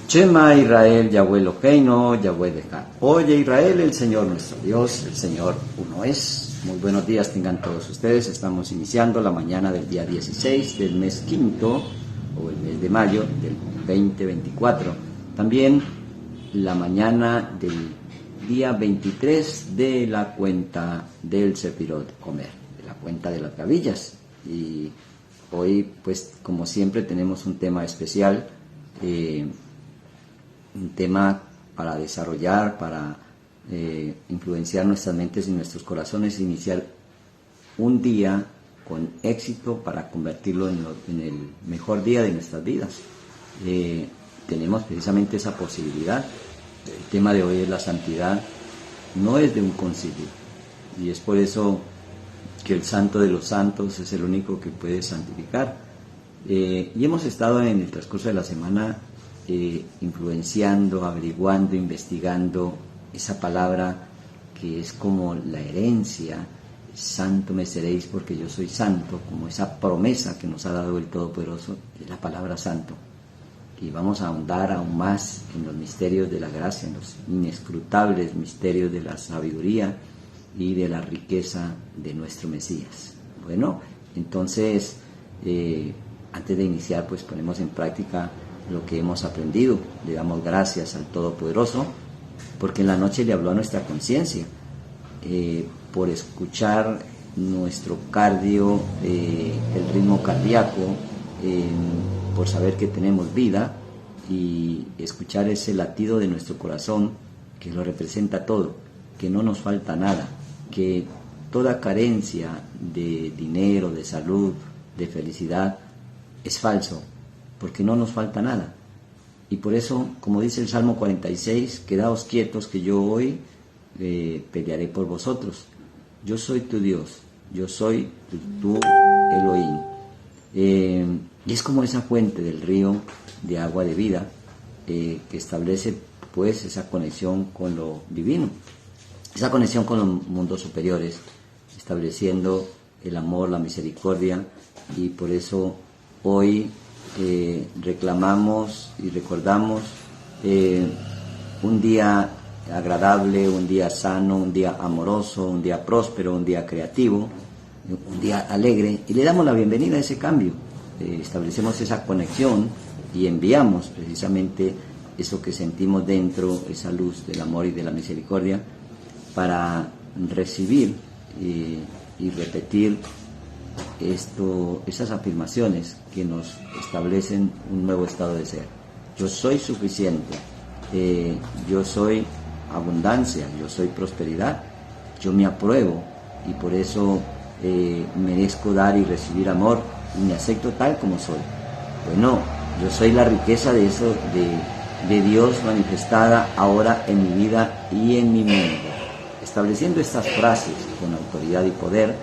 Shema Israel, Yahweh Eloheinu, Yahweh Echad. Oye Israel, el Señor nuestro Dios, el Señor uno es. Muy buenos días tengan todos ustedes. Estamos iniciando la mañana del día 16 del mes quinto, o el mes de mayo del 2024. También la mañana del día 23 de la cuenta del Sefirot Omer, de la cuenta de las gavillas. Y hoy, pues, como siempre, tenemos un tema especial, un tema para desarrollar, para influenciar nuestras mentes y nuestros corazones, iniciar un día con éxito para convertirlo en el mejor día de nuestras vidas. Tenemos precisamente esa posibilidad. El tema de hoy es la santidad, no es de un concilio, y es por eso que el santo de los santos es el único que puede santificar. Y hemos estado en el transcurso de la semana influenciando, averiguando, investigando esa palabra que es como la herencia: santo me seréis porque yo soy santo, como esa promesa que nos ha dado el Todopoderoso, es la palabra santo. Y vamos a ahondar aún más en los misterios de la gracia, en los inescrutables misterios de la sabiduría y de la riqueza de nuestro Mesías. Bueno, entonces, antes de iniciar, pues ponemos en práctica lo que hemos aprendido. Le damos gracias al Todopoderoso porque en la noche le habló a nuestra conciencia, por escuchar nuestro cardio, el ritmo cardíaco, por saber que tenemos vida y escuchar ese latido de nuestro corazón que lo representa todo, que no nos falta nada, que toda carencia de dinero, de salud, de felicidad es falso, porque no nos falta nada. Y por eso, como dice el Salmo 46, quedaos quietos que yo hoy pelearé por vosotros. Yo soy tu Dios, yo soy tu Elohim. Y es como esa fuente del río de agua de vida, que establece pues esa conexión con lo divino, esa conexión con los mundos superiores, estableciendo el amor, la misericordia. Y por eso hoy reclamamos y recordamos un día agradable, un día sano, un día amoroso, un día próspero, un día creativo, un día alegre, y le damos la bienvenida a ese cambio. Establecemos esa conexión y enviamos precisamente eso que sentimos dentro, esa luz del amor y de la misericordia, para recibir y repetir esas afirmaciones que nos establecen un nuevo estado de ser. Yo soy suficiente, yo soy abundancia, yo soy prosperidad, yo me apruebo y por eso merezco dar y recibir amor y me acepto tal como soy. Bueno, yo soy la riqueza de eso, de Dios manifestada ahora en mi vida y en mi mundo. Estableciendo estas frases con autoridad y poder,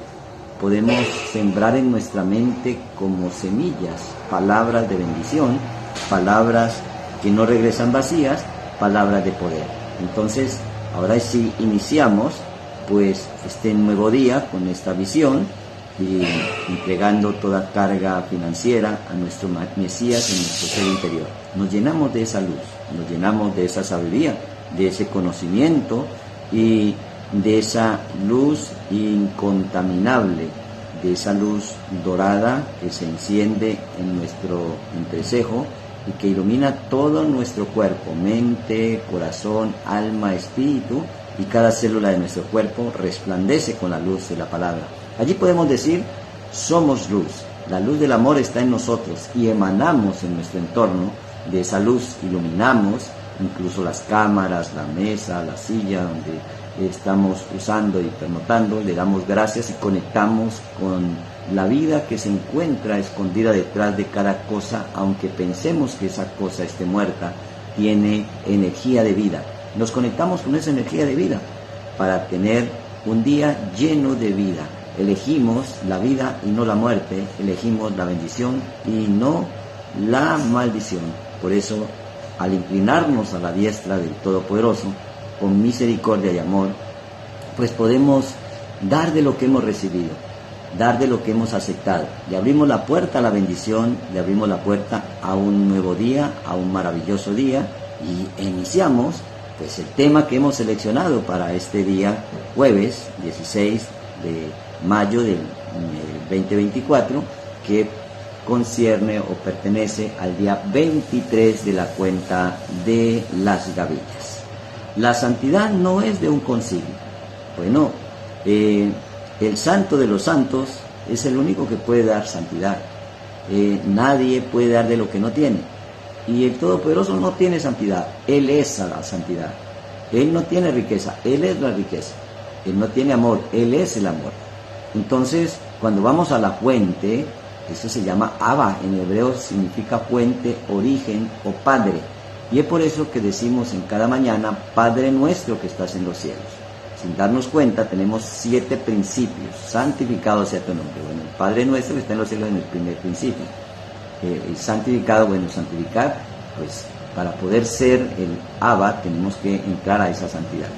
podemos sembrar en nuestra mente como semillas palabras de bendición, palabras que no regresan vacías, palabras de poder. Entonces, ahora sí iniciamos pues este nuevo día con esta visión y entregando toda carga financiera a nuestro Mesías en nuestro ser interior. Nos llenamos de esa luz, nos llenamos de esa sabiduría, de ese conocimiento y de esa luz incontaminable, de esa luz dorada que se enciende en nuestro entrecejo y que ilumina todo nuestro cuerpo, mente, corazón, alma, espíritu, y cada célula de nuestro cuerpo resplandece con la luz de la palabra. Allí podemos decir: somos luz, la luz del amor está en nosotros y emanamos en nuestro entorno de esa luz, iluminamos incluso las cámaras, la mesa, la silla donde estamos usando y pernotando. Le damos gracias y conectamos con la vida que se encuentra escondida detrás de cada cosa, aunque pensemos que esa cosa esté muerta, tiene energía de vida. Nos conectamos con esa energía de vida para tener un día lleno de vida. Elegimos la vida y no la muerte, elegimos la bendición y no la maldición. Por eso, al inclinarnos a la diestra del Todopoderoso, con misericordia y amor, pues podemos dar de lo que hemos recibido. dar de lo que hemos aceptado. Le abrimos la puerta a la bendición, le abrimos la puerta a un nuevo día, a un maravilloso día, y iniciamos pues el tema que hemos seleccionado para este día, jueves 16 de mayo del 2024, que concierne o pertenece al día 23 de la cuenta de las gavillas. La santidad no es de un concilio. Bueno, el santo de los santos es el único que puede dar santidad. Nadie puede dar de lo que no tiene. Y el Todopoderoso no tiene santidad. Él es la santidad. Él no tiene riqueza. Él es la riqueza. Él no tiene amor. Él es el amor. Entonces, cuando vamos a la fuente, eso se llama Abba. En hebreo significa fuente, origen o padre. Y es por eso que decimos en cada mañana, Padre nuestro que estás en los cielos. Sin darnos cuenta, tenemos 7 principios. Santificado sea tu nombre. Bueno, el Padre nuestro que está en los cielos en el primer principio. El santificado, bueno, santificar, pues para poder ser el Abba tenemos que entrar a esa santidad.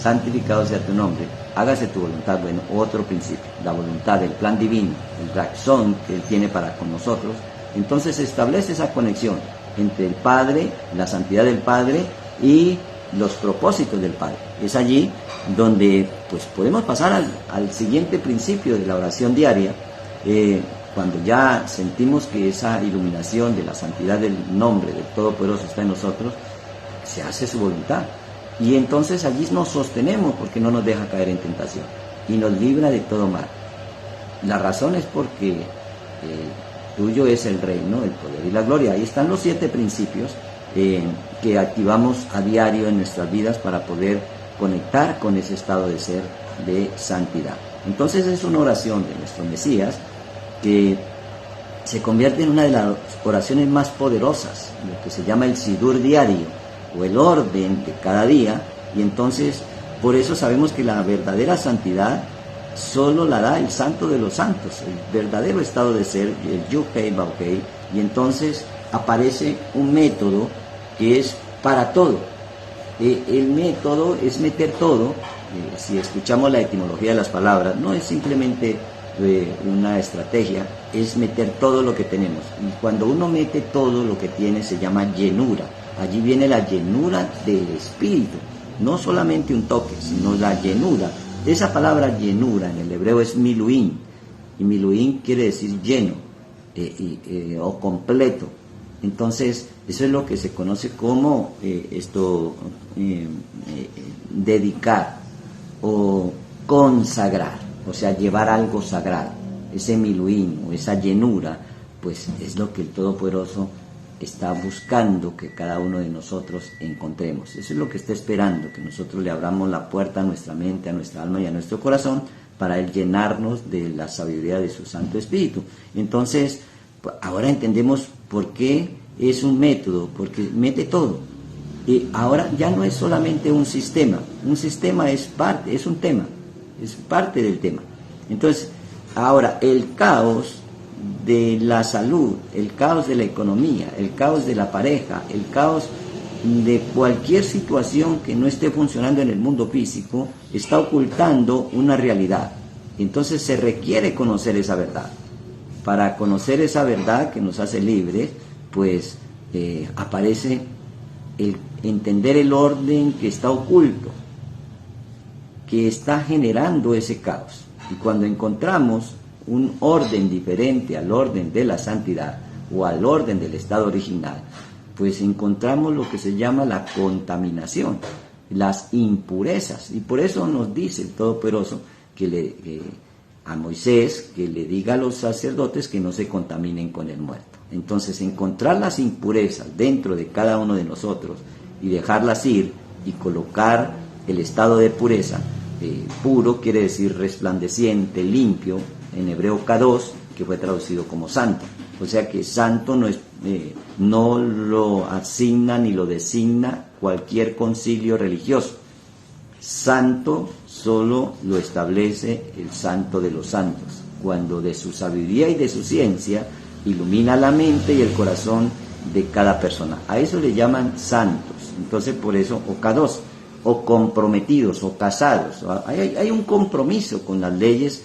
Santificado sea tu nombre, hágase tu voluntad. Bueno, otro principio, la voluntad, el plan divino, el razón que Él tiene para con nosotros. Entonces se establece esa conexión entre el Padre, la santidad del Padre y los propósitos del Padre. Es allí donde pues podemos pasar al siguiente principio de la oración diaria, cuando ya sentimos que esa iluminación de la santidad del nombre del Todopoderoso está en nosotros, se hace su voluntad. Y entonces allí nos sostenemos porque no nos deja caer en tentación y nos libra de todo mal. La razón es porque tuyo es el reino, el poder y la gloria. Ahí están los 7 principios que activamos a diario en nuestras vidas para poder conectar con ese estado de ser de santidad. Entonces es una oración de nuestro Mesías que se convierte en una de las oraciones más poderosas, lo que se llama el Sidur diario o el orden de cada día. Y entonces por eso sabemos que la verdadera santidad solo la da el Santo de los Santos, el verdadero estado de ser, el Yud-Hei Vav-Hei. Y entonces aparece un método que es para todo. El método es meter todo. Si escuchamos la etimología de las palabras, no es simplemente una estrategia, es meter todo lo que tenemos. Y cuando uno mete todo lo que tiene se llama llenura. Allí viene la llenura del Espíritu, no solamente un toque, sino la llenura. Esa palabra llenura en el hebreo es miluín, y miluín quiere decir lleno o completo. Entonces eso es lo que se conoce como dedicar o consagrar, o sea, llevar algo sagrado. Ese miluín o esa llenura, pues es lo que el Todopoderoso está buscando que cada uno de nosotros encontremos. Eso es lo que está esperando, que nosotros le abramos la puerta a nuestra mente, a nuestra alma y a nuestro corazón para Él llenarnos de la sabiduría de su Santo Espíritu. Entonces, ahora entendemos por qué es un método, porque mete todo. Y ahora ya no es solamente un sistema es parte, es un tema, es parte del tema. Entonces, ahora el caos de la salud, el caos de la economía, el caos de la pareja, el caos de cualquier situación que no esté funcionando en el mundo físico, está ocultando una realidad. Entonces se requiere conocer esa verdad. Para conocer esa verdad que nos hace libres, pues aparece el entender el orden que está oculto, que está generando ese caos. Y cuando encontramos un orden diferente al orden de la santidad o al orden del estado original, pues encontramos lo que se llama la contaminación, las impurezas. Y por eso nos dice el Todopoderoso a Moisés que le diga a los sacerdotes que no se contaminen con el muerto. Entonces, encontrar las impurezas dentro de cada uno de nosotros y dejarlas ir y colocar el estado de pureza, puro quiere decir resplandeciente, limpio, en hebreo kadosh, que fue traducido como santo. O sea que santo no lo asigna ni lo designa cualquier concilio religioso. Santo solo lo establece el Santo de los Santos, cuando de su sabiduría y de su ciencia ilumina la mente y el corazón de cada persona. A eso le llaman santos. Entonces por eso, o kadosh, o comprometidos, o casados. Hay un compromiso con las leyes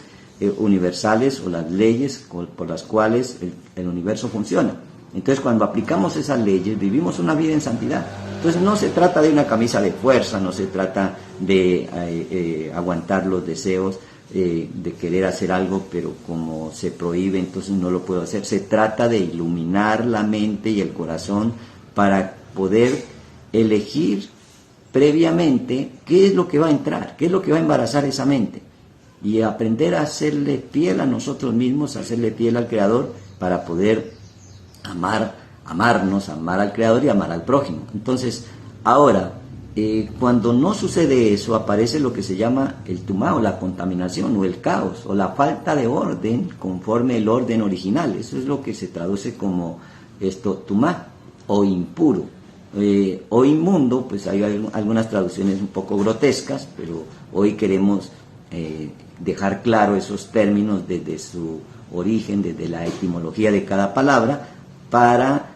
universales o las leyes por las cuales el universo funciona. Entonces, cuando aplicamos esas leyes, vivimos una vida en santidad. Entonces, no se trata de una camisa de fuerza, no se trata de aguantar los deseos, de querer hacer algo, pero como se prohíbe, entonces no lo puedo hacer. Se trata de iluminar la mente y el corazón para poder elegir previamente qué es lo que va a entrar, qué es lo que va a embarazar esa mente, y aprender a hacerle fiel a nosotros mismos, a hacerle fiel al Creador, para poder amarnos, amar al Creador y amar al prójimo. Entonces, ahora, cuando no sucede eso, aparece lo que se llama el tumá, o la contaminación, o el caos, o la falta de orden conforme el orden original. Eso es lo que se traduce como tumá, o impuro, o inmundo. Pues hay algunas traducciones un poco grotescas, pero hoy queremos dejar claro esos términos desde su origen, desde la etimología de cada palabra, para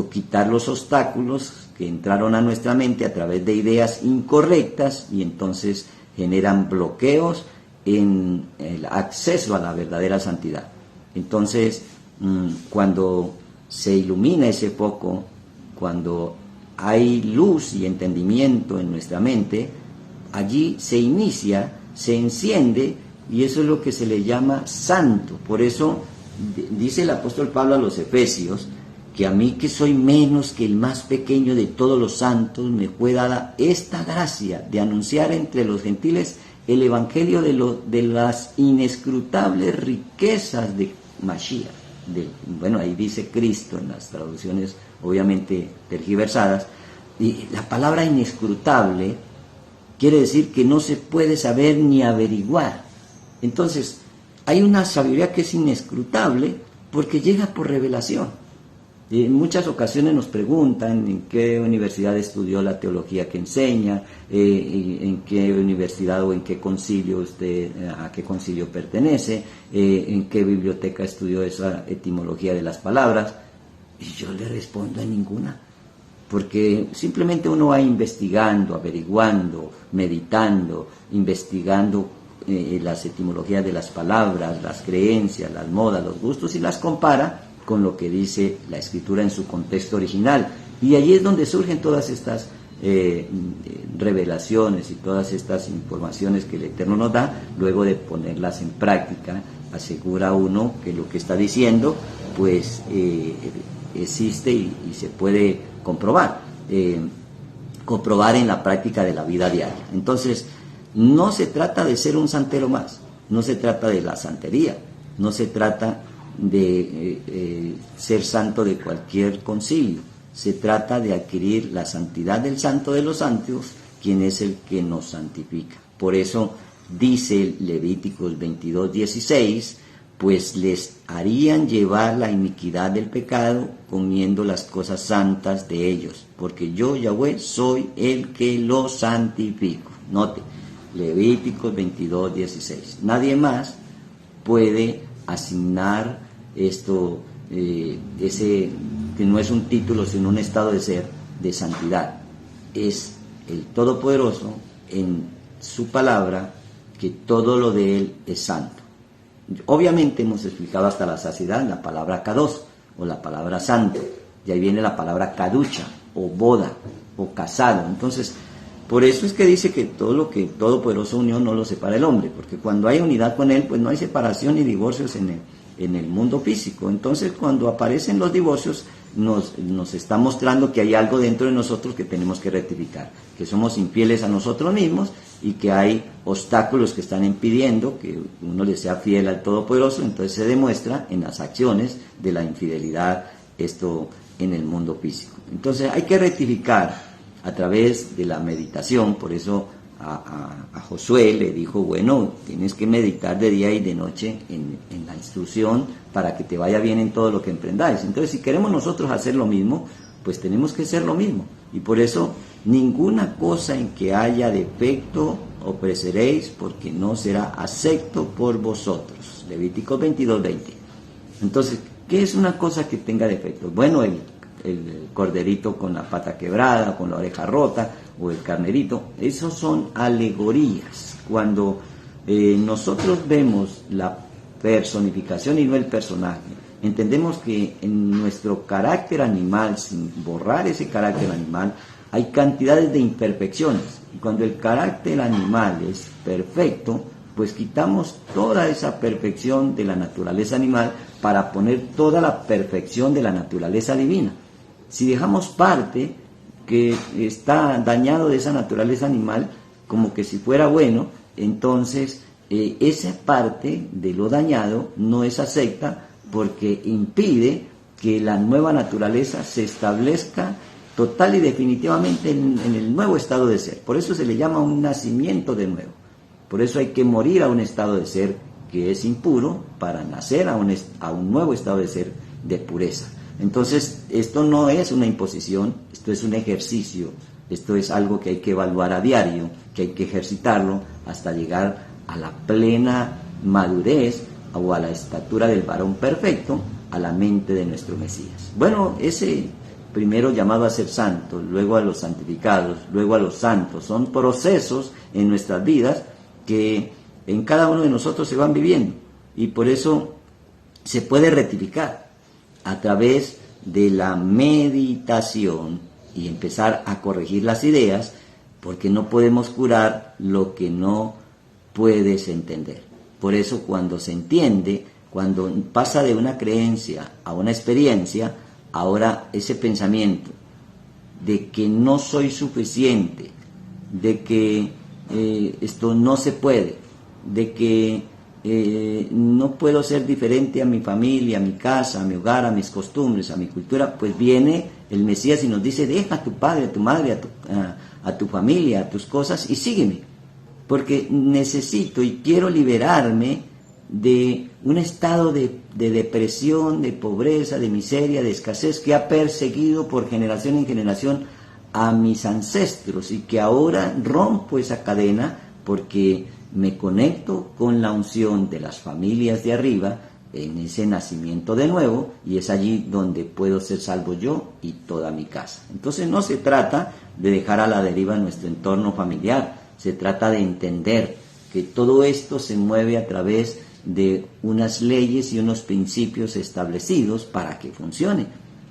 quitar los obstáculos que entraron a nuestra mente a través de ideas incorrectas, y entonces generan bloqueos en el acceso a la verdadera santidad. Entonces, cuando se ilumina ese foco, cuando hay luz y entendimiento en nuestra mente, allí se inicia, se enciende, y eso es lo que se le llama santo. Por eso dice el apóstol Pablo a los Efesios, que a mí, que soy menos que el más pequeño de todos los santos, me fue dada esta gracia de anunciar entre los gentiles el evangelio de las inescrutables riquezas de Mashiach. Bueno, ahí dice Cristo en las traducciones obviamente tergiversadas, y la palabra inescrutable quiere decir que no se puede saber ni averiguar. Entonces, hay una sabiduría que es inescrutable porque llega por revelación. En muchas ocasiones nos preguntan en qué universidad estudió la teología que enseña, en qué universidad o en qué concilio a qué concilio pertenece, en qué biblioteca estudió esa etimología de las palabras, y yo le respondo: en ninguna, porque simplemente uno va investigando, averiguando, meditando, investigando las etimologías de las palabras, las creencias, las modas, los gustos, y las compara con lo que dice la Escritura en su contexto original. Y allí es donde surgen todas estas revelaciones y todas estas informaciones que el Eterno nos da. Luego de ponerlas en práctica, asegura uno que lo que está diciendo pues existe y se puede comprobar en la práctica de la vida diaria. Entonces, no se trata de ser un santero más, no se trata de la santería, no se trata de ser santo de cualquier concilio. Se trata de adquirir la santidad del Santo de los Santos, quien es el que nos santifica. Por eso dice Levíticos 22:16, pues les harían llevar la iniquidad del pecado comiendo las cosas santas de ellos, porque yo, Yahweh, soy el que los santifico. Note, Levíticos 22:16. Nadie más puede asignar ese que no es un título sino un estado de ser, de santidad. Es el Todopoderoso en su palabra, que todo lo de él es santo. Obviamente hemos explicado hasta la saciedad la palabra kadosh, o la palabra santo, y ahí viene la palabra kaducha, o boda, o casado. Entonces, por eso es que dice que todo lo que Todopoderoso unió no lo separa el hombre, porque cuando hay unidad con él, pues no hay separación ni divorcios en el mundo físico. Entonces, cuando aparecen los divorcios, nos está mostrando que hay algo dentro de nosotros que tenemos que rectificar, que somos infieles a nosotros mismos y que hay obstáculos que están impidiendo que uno le sea fiel al Todopoderoso. Entonces se demuestra en las acciones de la infidelidad en el mundo físico. Entonces hay que rectificar a través de la meditación. Por eso a Josué le dijo: bueno, tienes que meditar de día y de noche en la instrucción para que te vaya bien en todo lo que emprendáis. Entonces, si queremos nosotros hacer lo mismo, pues tenemos que ser lo mismo. Y por eso, ninguna cosa en que haya defecto ofreceréis, porque no será acepto por vosotros. Levíticos 22:20. Entonces, ¿qué es una cosa que tenga defecto? Bueno, el corderito con la pata quebrada, con la oreja rota, o el carnerito, esos son alegorías. Cuando nosotros vemos la personificación y no el personaje. Entendemos que en nuestro carácter animal, sin borrar ese carácter animal, hay cantidades de imperfecciones. Y cuando el carácter animal es perfecto, pues quitamos toda esa perfección de la naturaleza animal para poner toda la perfección de la naturaleza divina. Si dejamos parte que está dañado de esa naturaleza animal, como que si fuera bueno, entonces esa parte de lo dañado no es acepta porque impide que la nueva naturaleza se establezca total y definitivamente en el nuevo estado de ser. Por eso se le llama un nacimiento de nuevo. Por eso hay que morir a un estado de ser que es impuro para nacer a un nuevo estado de ser de pureza. Entonces, esto no es una imposición, esto es un ejercicio, esto es algo que hay que evaluar a diario, que hay que ejercitarlo hasta llegar a la plena madurez o a la estatura del varón perfecto, a la mente de nuestro Mesías. Bueno, ese primero llamado a ser santos, luego a los santificados, luego a los santos, son procesos en nuestras vidas que en cada uno de nosotros se van viviendo y por eso se puede rectificar a través de la meditación y empezar a corregir las ideas, porque no podemos curar lo que no puedes entender. Por eso cuando se entiende, cuando pasa de una creencia a una experiencia, ahora ese pensamiento de que no soy suficiente, de que esto no se puede, de que no puedo ser diferente a mi familia, a mi casa, a mi hogar, a mis costumbres, a mi cultura, pues viene el Mesías y nos dice, deja a tu padre, a tu madre, a tu familia, a tus cosas y sígueme, porque necesito y quiero liberarme de un estado de depresión, de pobreza, de miseria, de escasez que ha perseguido por generación en generación a mis ancestros y que ahora rompo esa cadena porque me conecto con la unción de las familias de arriba en ese nacimiento de nuevo y es allí donde puedo ser salvo yo y toda mi casa. Entonces no se trata de dejar a la deriva nuestro entorno familiar, se trata de entender que todo esto se mueve a través de unas leyes y unos principios establecidos para que funcione.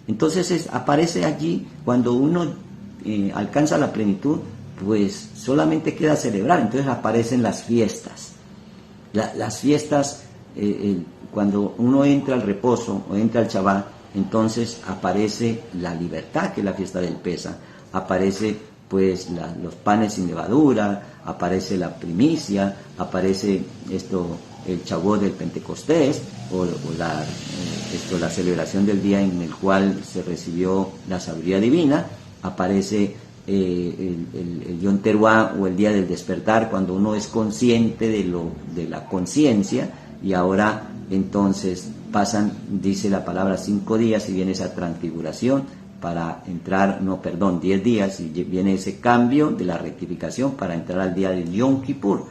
Entonces aparece allí cuando uno alcanza la plenitud, pues solamente queda celebrar. Entonces aparecen las fiestas. Las fiestas, cuando uno entra al reposo o entra al Shabbat, entonces aparece la libertad, que es la fiesta del Pesa, aparece pues los panes sin levadura, aparece la primicia, aparece el Shavuot del Pentecostés, o la celebración del día en el cual se recibió la sabiduría divina, aparece el Yom Teruah o el día del despertar, cuando uno es consciente de la conciencia, y ahora entonces pasan, dice la palabra, 5 días y viene esa transfiguración para entrar, 10 días y viene ese cambio de la rectificación para entrar al día del Yom Kippur,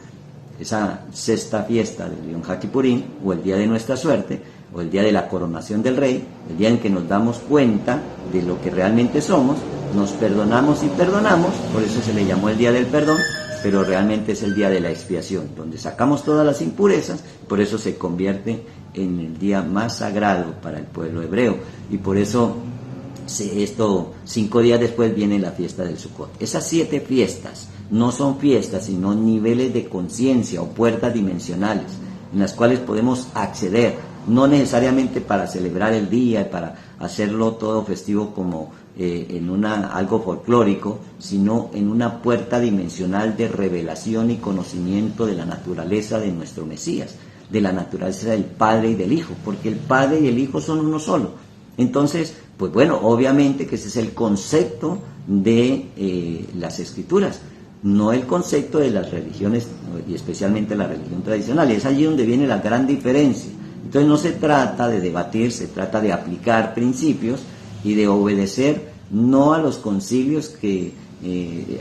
esa sexta fiesta del Yom HaKippurim, o el día de nuestra suerte, o el día de la coronación del rey, el día en que nos damos cuenta de lo que realmente somos, nos perdonamos y perdonamos, por eso se le llamó el día del perdón, pero realmente es el día de la expiación, donde sacamos todas las impurezas, por eso se convierte en el día más sagrado para el pueblo hebreo, y por eso 5 días después viene la fiesta del Sukkot. Esas 7 fiestas no son fiestas, sino niveles de conciencia o puertas dimensionales, en las cuales podemos acceder, no necesariamente para celebrar el día, para hacerlo todo festivo como en algo folclórico, sino en una puerta dimensional de revelación y conocimiento de la naturaleza de nuestro Mesías, de la naturaleza del Padre y del Hijo, porque el Padre y el Hijo son uno solo. Entonces, pues bueno, obviamente que ese es el concepto de las Escrituras, no el concepto de las religiones, y especialmente la religión tradicional, y es allí donde viene la gran diferencia. Entonces no se trata de debatir, se trata de aplicar principios y de obedecer no a los concilios que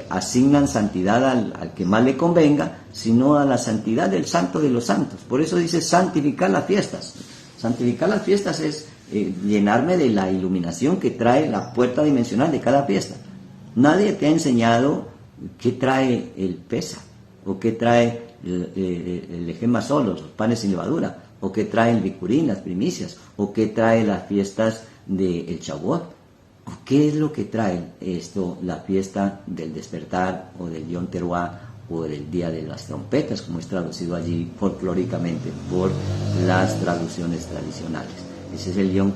asignan santidad al que más le convenga, sino a la santidad del Santo de los Santos. Por eso dice santificar las fiestas. Santificar las fiestas es llenarme de la iluminación que trae la puerta dimensional de cada fiesta. Nadie te ha enseñado qué trae el Pesa o qué trae el Ejema Solos, los panes sin levadura. o qué trae el Bikurín, las primicias, o qué trae las fiestas del Shavuot, o qué es lo que trae la fiesta del despertar, o del Yom Teruah, o del Día de las Trompetas, como es traducido allí folclóricamente por las traducciones tradicionales. Ese es el Yom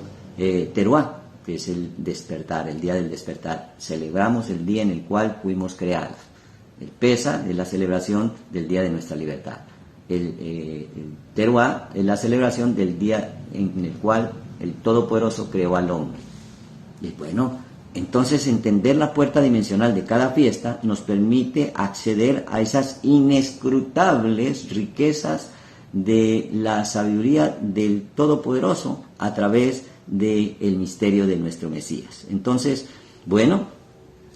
Teruah, que es el despertar, el Día del Despertar. Celebramos el día en el cual fuimos creados. El Pesa es la celebración del día de nuestra libertad. El Teruah es la celebración del día en el cual el Todopoderoso creó al hombre. Y bueno, entonces entender la puerta dimensional de cada fiesta nos permite acceder a esas inescrutables riquezas de la sabiduría del Todopoderoso a través del misterio de nuestro Mesías. Entonces, bueno,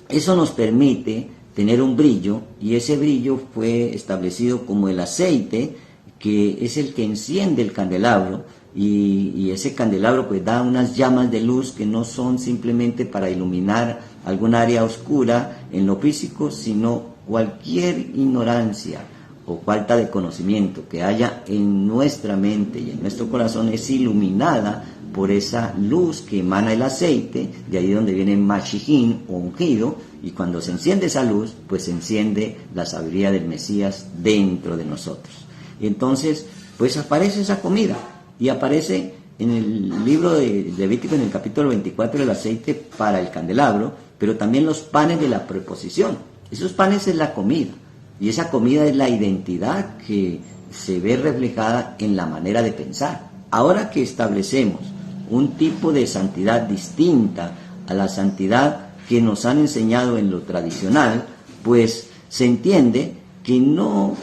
eso nos permite tener un brillo, y ese brillo fue establecido como el aceite, que es el que enciende el candelabro, y ese candelabro pues da unas llamas de luz que no son simplemente para iluminar algún área oscura en lo físico, sino cualquier ignorancia o falta de conocimiento que haya en nuestra mente y en nuestro corazón es iluminada por esa luz que emana el aceite, de ahí donde viene Mashiach o ungido, y cuando se enciende esa luz, pues se enciende la sabiduría del Mesías dentro de nosotros. Y entonces, pues aparece esa comida, y aparece en el libro de Levítico, en el capítulo 24, el aceite para el candelabro, pero también los panes de la preposición. Esos panes es la comida, y esa comida es la identidad que se ve reflejada en la manera de pensar. Ahora que establecemos un tipo de santidad distinta a la santidad que nos han enseñado en lo tradicional, pues se entiende que no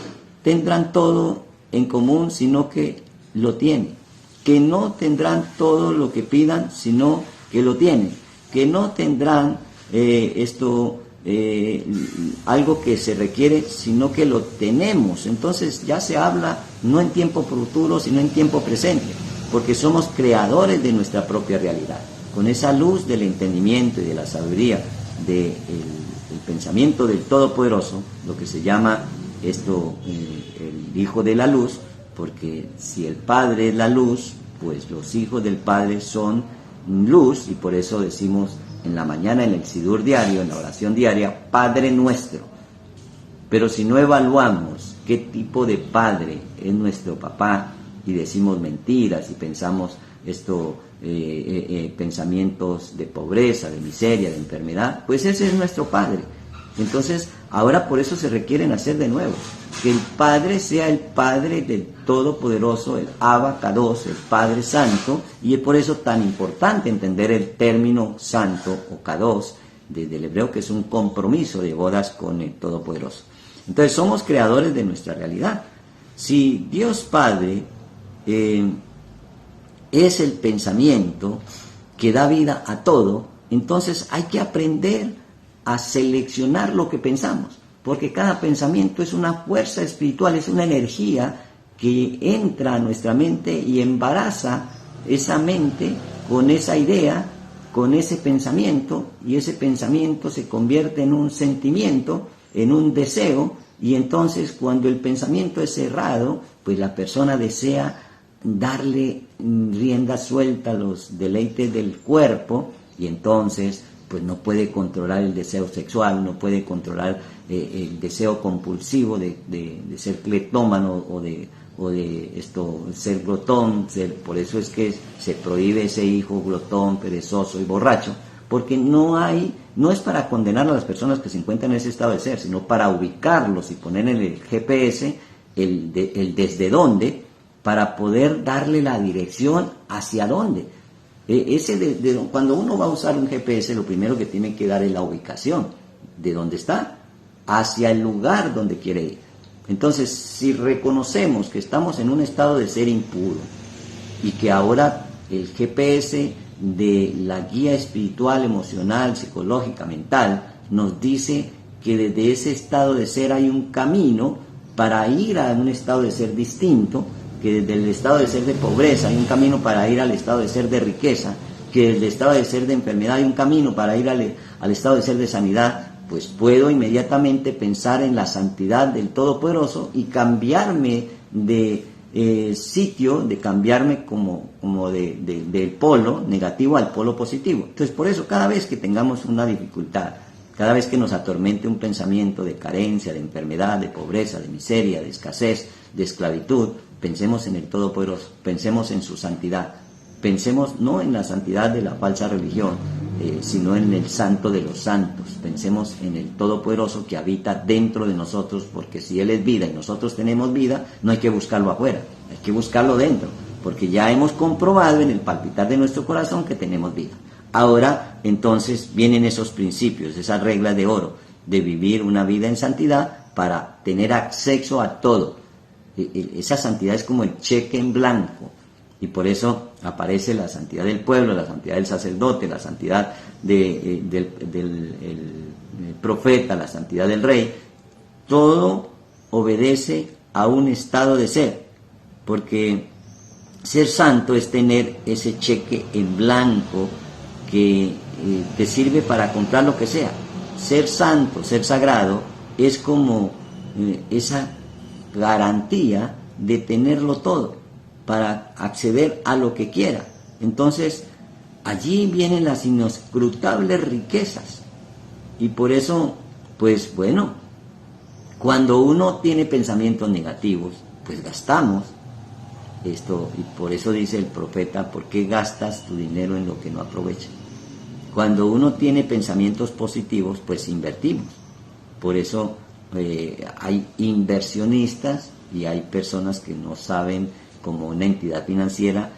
tendrán todo en común, sino que lo tienen, que no tendrán todo lo que pidan, sino que lo tienen, que no tendrán algo que se requiere, sino que lo tenemos. Entonces ya se habla no en tiempo futuro, sino en tiempo presente, porque somos creadores de nuestra propia realidad. Con esa luz del entendimiento y de la sabiduría del pensamiento del Todopoderoso, lo que se llama el Hijo de la Luz, porque si el Padre es la luz, pues los hijos del Padre son luz, y por eso decimos en la mañana, en el Sidur diario, en la oración diaria, Padre nuestro. Pero si no evaluamos qué tipo de Padre es nuestro papá, y decimos mentiras y pensamos pensamientos de pobreza, de miseria, de enfermedad, pues ese es nuestro Padre. Entonces, ahora por eso se requiere nacer de nuevo, que el Padre sea el Padre del Todopoderoso, el Abba Kadosh, el Padre Santo, y es por eso tan importante entender el término santo o Kadosh desde el hebreo, que es un compromiso de bodas con el Todopoderoso. Entonces, somos creadores de nuestra realidad. Si Dios Padre es el pensamiento que da vida a todo, entonces hay que aprender a seleccionar lo que pensamos, porque cada pensamiento es una fuerza espiritual, es una energía que entra a nuestra mente y embaraza esa mente con esa idea, con ese pensamiento, y ese pensamiento se convierte en un sentimiento, en un deseo, y entonces cuando el pensamiento es cerrado, pues la persona desea darle rienda suelta a los deleites del cuerpo, y entonces pues no puede controlar el deseo sexual, no puede controlar el deseo compulsivo de ser cleptómano o de ser glotón. Por eso es que se prohíbe ese hijo glotón, perezoso y borracho, porque no es para condenar a las personas que se encuentran en ese estado de ser, sino para ubicarlos y poner en el GPS el desde dónde, para poder darle la dirección hacia dónde. Cuando uno va a usar un GPS, lo primero que tiene que dar es la ubicación de dónde está, hacia el lugar donde quiere ir. Entonces, si reconocemos que estamos en un estado de ser impuro y que ahora el GPS de la guía espiritual, emocional, psicológica, mental, nos dice que desde ese estado de ser hay un camino para ir a un estado de ser distinto, que desde el estado de ser de pobreza hay un camino para ir al estado de ser de riqueza, que desde el estado de ser de enfermedad hay un camino para ir al estado de ser de sanidad, pues puedo inmediatamente pensar en la santidad del Todopoderoso y cambiarme de sitio de cambiarme como del polo negativo al polo positivo. Entonces, por eso, cada vez que tengamos una dificultad, cada vez que nos atormente un pensamiento de carencia, de enfermedad, de pobreza, de miseria, de escasez, de esclavitud, pensemos en el Todopoderoso, pensemos en su santidad, pensemos no en la santidad de la falsa religión, sino en el Santo de los santos. Pensemos en el Todopoderoso que habita dentro de nosotros, porque si Él es vida y nosotros tenemos vida, no hay que buscarlo afuera, hay que buscarlo dentro, porque ya hemos comprobado en el palpitar de nuestro corazón que tenemos vida. Ahora, entonces, vienen esos principios, esas reglas de oro, de vivir una vida en santidad para tener acceso a todo. Esa santidad es como el cheque en blanco, y por eso aparece la santidad del pueblo, la santidad del sacerdote, la santidad del profeta, la santidad del rey. Todo obedece a un estado de ser, porque ser santo es tener ese cheque en blanco que te sirve para comprar lo que sea. Ser santo, ser sagrado, es como esa garantía de tenerlo todo, para acceder a lo que quiera. Entonces, allí vienen las inescrutables riquezas. Y por eso, pues bueno, cuando uno tiene pensamientos negativos, pues gastamos esto, y por eso dice el profeta, ¿por qué gastas tu dinero en lo que no aprovecha? Cuando uno tiene pensamientos positivos, pues invertimos. Por eso hay inversionistas y hay personas que no saben, como una entidad financiera,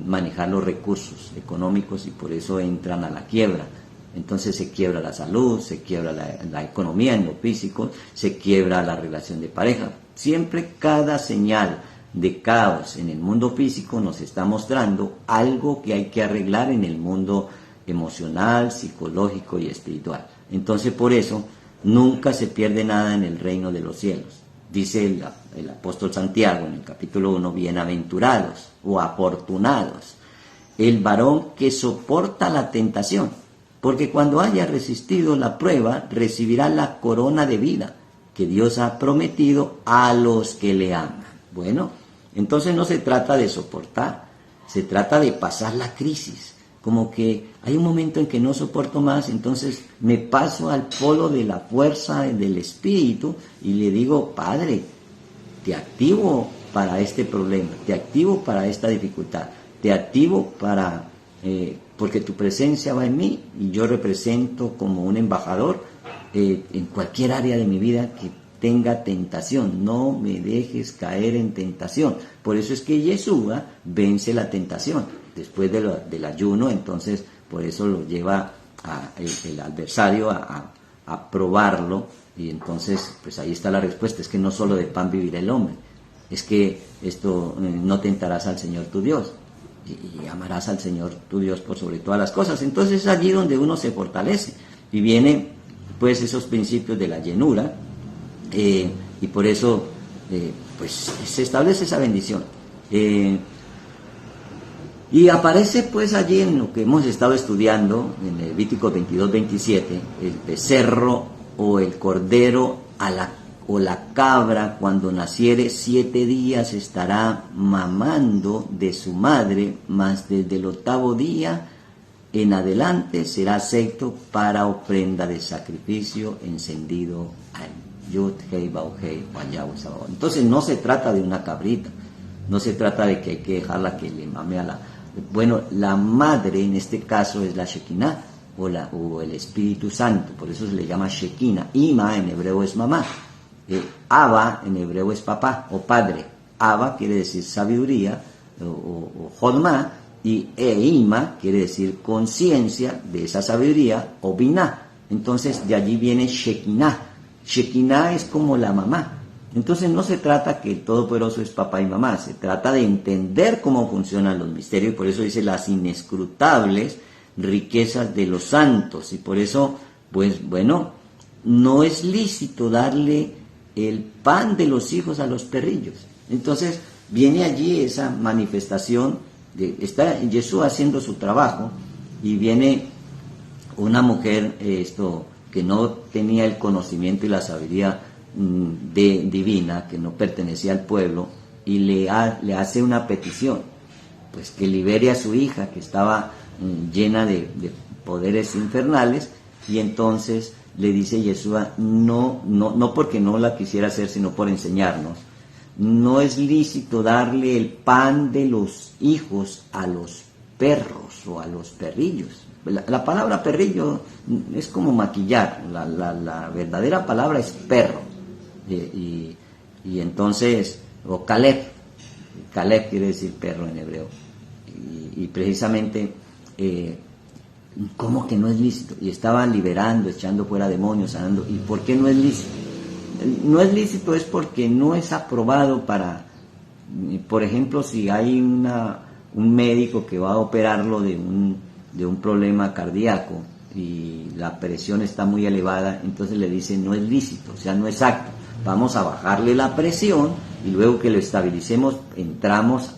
manejar los recursos económicos, y por eso entran a la quiebra. Entonces se quiebra la salud, se quiebra la economía en lo físico, se quiebra la relación de pareja. Siempre cada señal de caos en el mundo físico nos está mostrando algo que hay que arreglar en el mundo emocional, psicológico y espiritual. Entonces, por eso nunca se pierde nada en el reino de los cielos. Dice el apóstol Santiago en el capítulo 1, bienaventurados o afortunados el varón que soporta la tentación, porque cuando haya resistido la prueba, recibirá la corona de vida que Dios ha prometido a los que le aman. Bueno, entonces no se trata de soportar, se trata de pasar la crisis. Como que hay un momento en que no soporto más, entonces me paso al polo de la fuerza del espíritu y le digo, Padre, te activo para este problema, te activo para esta dificultad, te activo para, porque tu presencia va en mí y yo represento como un embajador en cualquier área de mi vida que tenga tentación. No me dejes caer en tentación. Por eso es que Yeshua vence la tentación. Después del ayuno, entonces por eso lo lleva el adversario a probarlo, y entonces pues ahí está la respuesta. Es que no solo de pan vivirá el hombre, es que no tentarás al Señor tu Dios, y amarás al Señor tu Dios por sobre todas las cosas. Entonces es allí donde uno se fortalece, y vienen pues esos principios de la llenura, y por eso pues se establece esa bendición. Y aparece pues allí en lo que hemos estado estudiando, en Levítico 22-27, el becerro o el cordero o la cabra, cuando naciere 7 días estará mamando de su madre, mas desde el 8º día en adelante será acepto para ofrenda de sacrificio encendido al Yud Hei Bau Hei Juan Yahweh Sabaoth. Entonces no se trata de una cabrita, no se trata de que hay que dejarla que le mame a la... Bueno, la madre en este caso es la Shekinah o el Espíritu Santo, por eso se le llama Shekinah. Ima en hebreo es mamá, Abba en hebreo es papá o padre. Abba quiere decir sabiduría o Jodma, y Ima quiere decir conciencia de esa sabiduría o Binah. Entonces de allí viene Shekinah. Shekinah es como la mamá. Entonces no se trata que el Todopoderoso es papá y mamá, se trata de entender cómo funcionan los misterios, y por eso dice las inescrutables riquezas de los santos. Y por eso, pues bueno, no es lícito darle el pan de los hijos a los perrillos. Entonces viene allí esa manifestación, está Jesús haciendo su trabajo, y viene una mujer que no tenía el conocimiento y la sabiduría divina, que no pertenecía al pueblo, y le hace una petición, pues que libere a su hija, que estaba llena de poderes infernales, y entonces le dice Yeshua, no porque no la quisiera hacer, sino por enseñarnos, no es lícito darle el pan de los hijos a los perros o a los perrillos. La palabra perrillo es como maquillar, la verdadera palabra es perro, y entonces, o Caleb quiere decir perro en hebreo, y precisamente, ¿cómo que no es lícito? Y estaban liberando, echando fuera demonios, sanando. ¿Y por qué no es lícito? No es lícito es porque no es aprobado para, por ejemplo, si hay un médico que va a operarlo de un problema cardíaco y la presión está muy elevada, entonces le dicen no es lícito, o sea, no es apto. Vamos a bajarle la presión y luego que lo estabilicemos entramos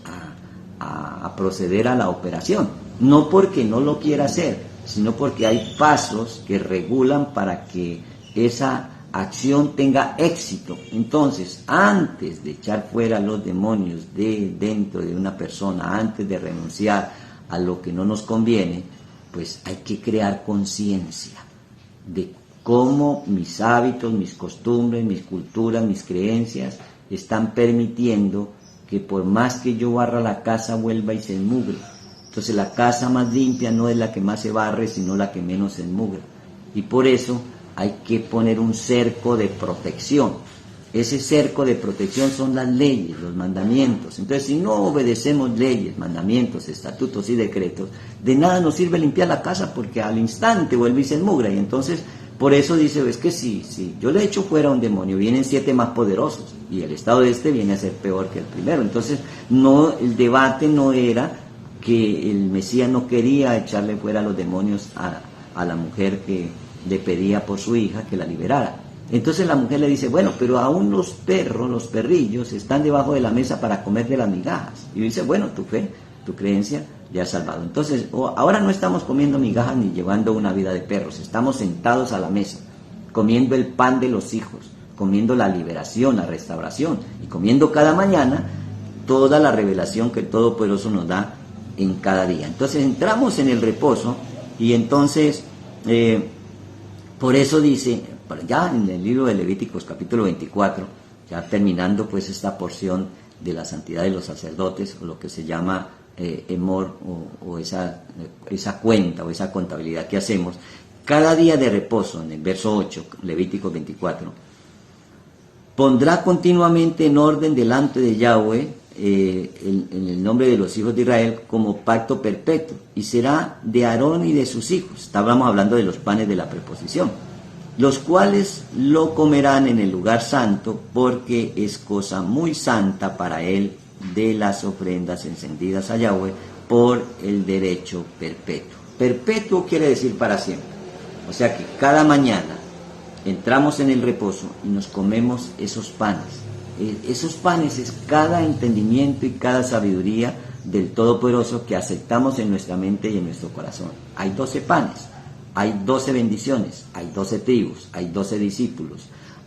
a proceder a la operación. No porque no lo quiera hacer, sino porque hay pasos que regulan para que esa acción tenga éxito. Entonces, antes de echar fuera los demonios de dentro de una persona, antes de renunciar a lo que no nos conviene, pues hay que crear conciencia de cómo mis hábitos, mis costumbres, mis culturas, mis creencias están permitiendo que por más que yo barra la casa vuelva y se enmugre. Entonces la casa más limpia no es la que más se barre, sino la que menos se enmugra. Y por eso hay que poner un cerco de protección. Ese cerco de protección son las leyes, los mandamientos. Entonces, si no obedecemos leyes, mandamientos, estatutos y decretos, de nada nos sirve limpiar la casa porque al instante vuelve y se enmugra. Y entonces, por eso dice, es que si yo le echo fuera un demonio, vienen 7 más poderosos y el estado de este viene a ser peor que el primero. Entonces, el debate no era que el Mesías no quería echarle fuera los demonios a la mujer que le pedía por su hija que la liberara. Entonces la mujer le dice, bueno, pero aún los perros, los perrillos, están debajo de la mesa para comer de las migajas. Y dice, bueno, tu fe, tu creencia ya ha salvado. Entonces, ahora no estamos comiendo migajas ni llevando una vida de perros, estamos sentados a la mesa, comiendo el pan de los hijos, comiendo la liberación, la restauración, y comiendo cada mañana toda la revelación que el Todopoderoso nos da en cada día. Entonces entramos en el reposo, y entonces, por eso dice, ya en el libro de Levíticos capítulo 24, ya terminando pues esta porción de la santidad de los sacerdotes, o lo que se llama emor, o esa cuenta o esa contabilidad que hacemos, cada día de reposo, en el verso 8, Levíticos 24, pondrá continuamente en orden delante de Yahweh en el nombre de los hijos de Israel como pacto perpetuo, y será de Aarón y de sus hijos. Estábamos hablando de los panes de la preposición, los cuales lo comerán en el lugar santo, porque es cosa muy santa para él de las ofrendas encendidas a Yahweh por el derecho perpetuo. Perpetuo quiere decir para siempre. O sea que cada mañana entramos en el reposo y nos comemos esos panes. Esos panes es cada entendimiento y cada sabiduría del Todopoderoso que aceptamos en nuestra mente y en nuestro corazón. Hay 12 panes, hay 12 bendiciones, hay 12 tribus, hay 12 discípulos,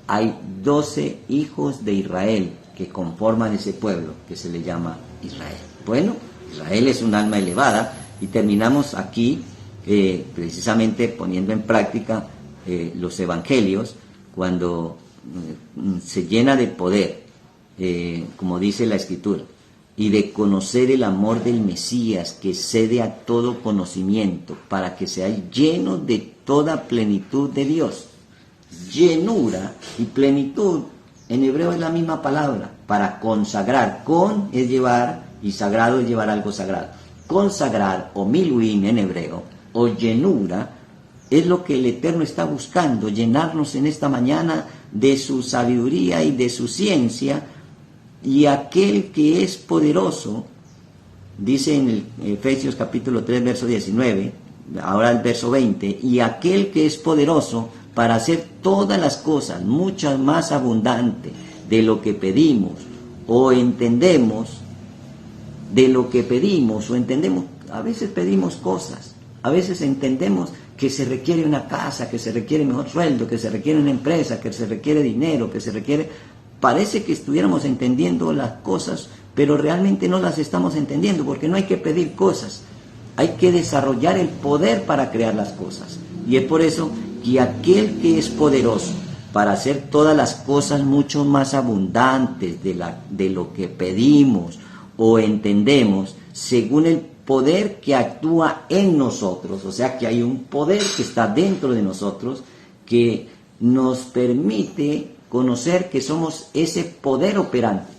hay 12 hijos de Israel que conforman ese pueblo que se le llama Israel. Bueno, Israel es un alma elevada, y terminamos aquí precisamente poniendo en práctica los evangelios, cuando se llena de poder, como dice la Escritura, y de conocer el amor del Mesías, que cede a todo conocimiento, para que seáis llenos de toda plenitud de Dios. Llenura y plenitud en hebreo es la misma palabra, para consagrar. Con es llevar y sagrado es llevar algo sagrado. Consagrar, o miluim en hebreo, o llenura, es lo que el Eterno está buscando, llenarnos en esta mañana de su sabiduría y de su ciencia. Y aquel que es poderoso, dice en el Efesios capítulo 3, verso 19, ahora el verso 20, y aquel que es poderoso para hacer todas las cosas, muchas más abundante de lo que pedimos o entendemos, a veces pedimos cosas, a veces entendemos que se requiere una casa, que se requiere mejor sueldo, que se requiere una empresa, que se requiere dinero, que se requiere... Parece que estuviéramos entendiendo las cosas, pero realmente no las estamos entendiendo, porque no hay que pedir cosas, hay que desarrollar el poder para crear las cosas. Y es por eso que aquel que es poderoso para hacer todas las cosas mucho más abundantes de lo que pedimos o entendemos, según el poder que actúa en nosotros, o sea que hay un poder que está dentro de nosotros que nos permite conocer que somos ese poder operante,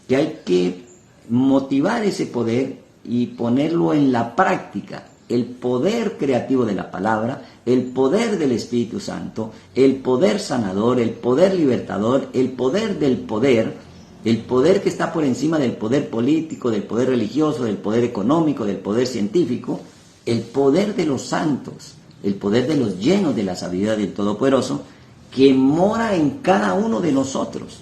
que hay que motivar ese poder y ponerlo en la práctica, el poder creativo de la palabra, el poder del Espíritu Santo, el poder sanador, el poder libertador, el poder del poder, el poder que está por encima del poder político, del poder religioso, del poder económico, del poder científico, el poder de los santos, el poder de los llenos de la sabiduría del Todopoderoso, que mora en cada uno de nosotros.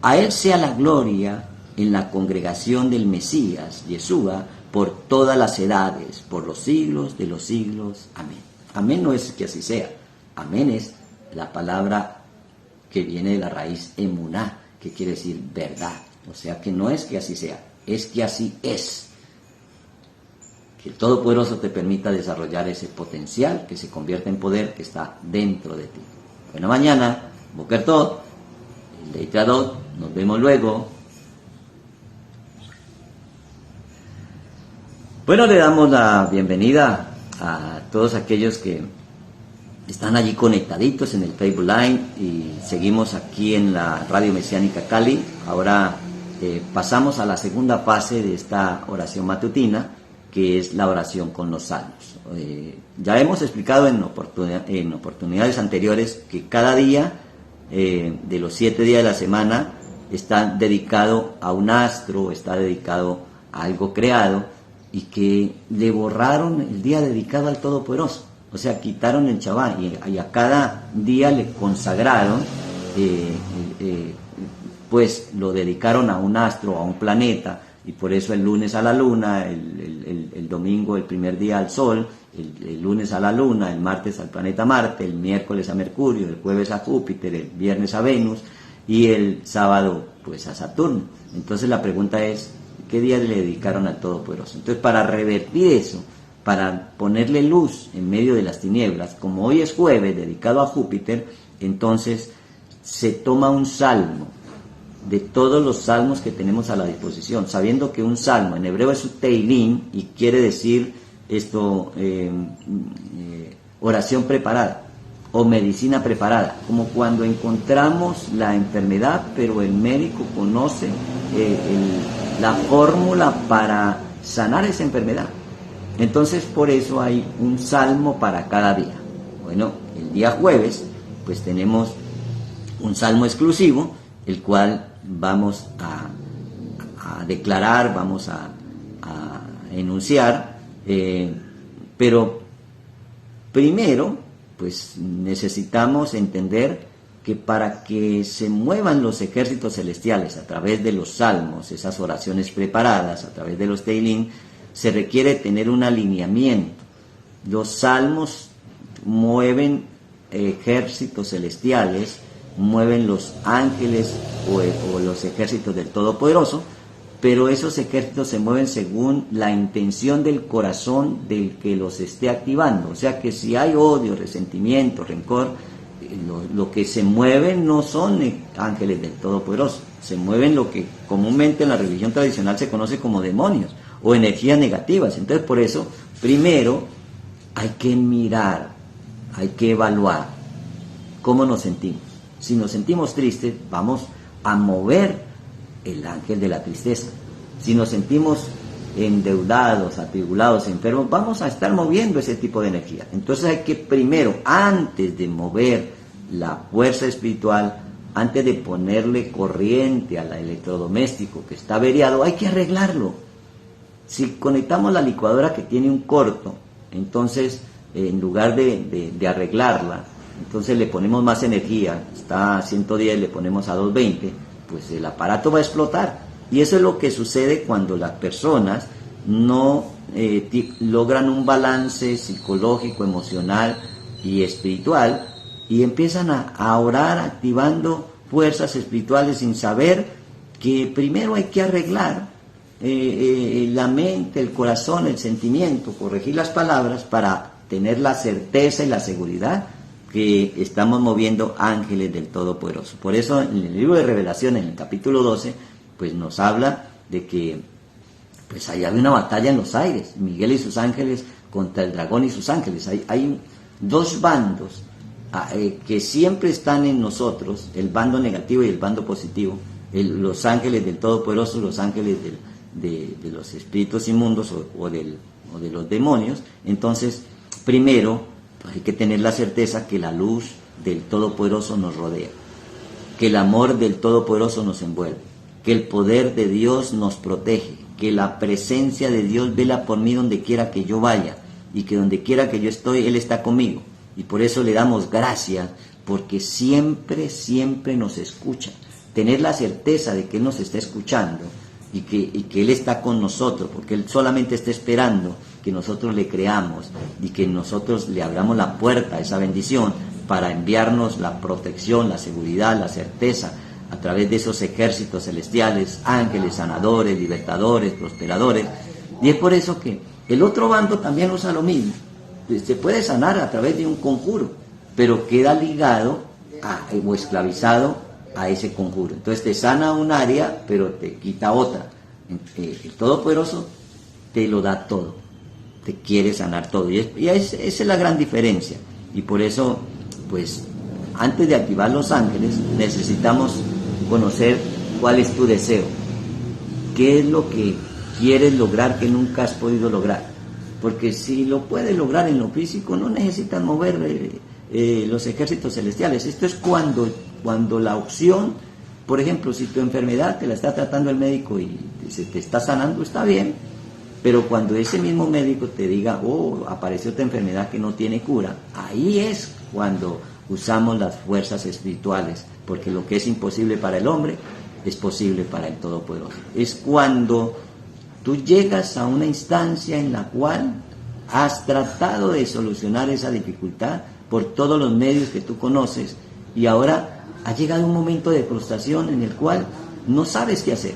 A Él sea la gloria en la congregación del Mesías, Yeshua, por todas las edades, por los siglos de los siglos. Amén. Amén no es que así sea. Amén es la palabra que viene de la raíz emuná, que quiere decir verdad. O sea que no es que así sea, es que así es. Que el Todopoderoso te permita desarrollar ese potencial que se convierta en poder que está dentro de ti. Buena mañana, Boker Tov, Leitradot, nos vemos luego. Bueno, le damos la bienvenida a todos aquellos que están allí conectaditos en el Facebook Live y seguimos aquí en la Radio Mesiánica Cali. Ahora pasamos a la segunda fase de esta oración matutina, que es la oración con los salmos. Ya hemos explicado en oportunidades anteriores que cada día de los 7 días de la semana está dedicado a un astro, está dedicado a algo creado, y que le borraron el día dedicado al Todopoderoso. O sea, quitaron el Shabbat y a cada día le consagraron, pues lo dedicaron a un astro, a un planeta, y por eso el lunes a la luna, el domingo el primer día al sol, el lunes a la luna, el martes al planeta Marte, el miércoles a Mercurio, el jueves a Júpiter, el viernes a Venus y el sábado pues a Saturno. Entonces la pregunta es, ¿qué día le dedicaron al Todopoderoso? Entonces, para revertir eso, para ponerle luz en medio de las tinieblas, como hoy es jueves dedicado a Júpiter, entonces se toma un salmo de todos los salmos que tenemos a la disposición, sabiendo que un salmo en hebreo es un teilim y quiere decir esto, oración preparada o medicina preparada, como cuando encontramos la enfermedad, pero el médico conoce la fórmula para sanar esa enfermedad. Entonces, por eso hay un salmo para cada día. Bueno, el día jueves, pues tenemos un salmo exclusivo, el cual vamos a declarar, vamos a enunciar, pero primero, pues necesitamos entender que para que se muevan los ejércitos celestiales a través de los salmos, esas oraciones preparadas, a través de los Teilim, se requiere tener un alineamiento. Los salmos mueven ejércitos celestiales, mueven los ángeles o los ejércitos del Todopoderoso, pero esos ejércitos se mueven según la intención del corazón del que los esté activando. O sea que si hay odio, resentimiento, rencor, lo que se mueve no son ángeles del Todopoderoso, se mueven lo que comúnmente en la religión tradicional se conoce como demonios o energías negativas. Entonces, por eso, primero hay que mirar, hay que evaluar cómo nos sentimos. Si nos sentimos tristes, vamos a mover el ángel de la tristeza. Si nos sentimos endeudados, atribulados, enfermos, vamos a estar moviendo ese tipo de energía. Entonces hay que primero, antes de mover la fuerza espiritual, antes de ponerle corriente al electrodoméstico que está averiado, hay que arreglarlo. Si conectamos la licuadora que tiene un corto, entonces en lugar de arreglarla, entonces le ponemos más energía, está a 110, le ponemos a 220, pues el aparato va a explotar. Y eso es lo que sucede cuando las personas no logran un balance psicológico, emocional y espiritual, y empiezan a orar activando fuerzas espirituales sin saber que primero hay que arreglar la mente, el corazón, el sentimiento, corregir las palabras para tener la certeza y la seguridad que estamos moviendo ángeles del Todopoderoso. Por eso en el libro de Revelación, en el capítulo 12, pues nos habla de que pues ahí había una batalla en los aires, Miguel y sus ángeles contra el dragón y sus ángeles. Hay dos bandos que siempre están en nosotros, el bando negativo y el bando positivo, los ángeles del Todopoderoso, los ángeles de los espíritus inmundos o de los demonios. Entonces, primero, pues hay que tener la certeza que la luz del Todopoderoso nos rodea, que el amor del Todopoderoso nos envuelve, que el poder de Dios nos protege, que la presencia de Dios vela por mí donde quiera que yo vaya, y que donde quiera que yo estoy, Él está conmigo. Y por eso le damos gracias, porque siempre, siempre nos escucha. Tener la certeza de que Él nos está escuchando y que Él está con nosotros, porque Él solamente está esperando que nosotros le creamos y que nosotros le abramos la puerta a esa bendición para enviarnos la protección, la seguridad, la certeza a través de esos ejércitos celestiales, ángeles, sanadores, libertadores, prosperadores. Y es por eso que el otro bando también usa lo mismo. Se puede sanar a través de un conjuro, pero queda ligado o esclavizado a ese conjuro. Entonces te sana un área, pero te quita otra. El Todopoderoso te lo da todo, te quiere sanar todo. Esa es la gran diferencia. Y por eso, pues, antes de activar los ángeles, necesitamos conocer cuál es tu deseo, qué es lo que quieres lograr que nunca has podido lograr. Porque si lo puedes lograr en lo físico, no necesitas mover los ejércitos celestiales. Esto es cuando la opción, por ejemplo, si tu enfermedad te la está tratando el médico y se te está sanando, está bien, pero cuando ese mismo médico te diga, oh, apareció otra enfermedad que no tiene cura, ahí es cuando usamos las fuerzas espirituales, porque lo que es imposible para el hombre es posible para el Todopoderoso. Es cuando tú llegas a una instancia en la cual has tratado de solucionar esa dificultad por todos los medios que tú conoces, y ahora ha llegado un momento de frustración en el cual no sabes qué hacer.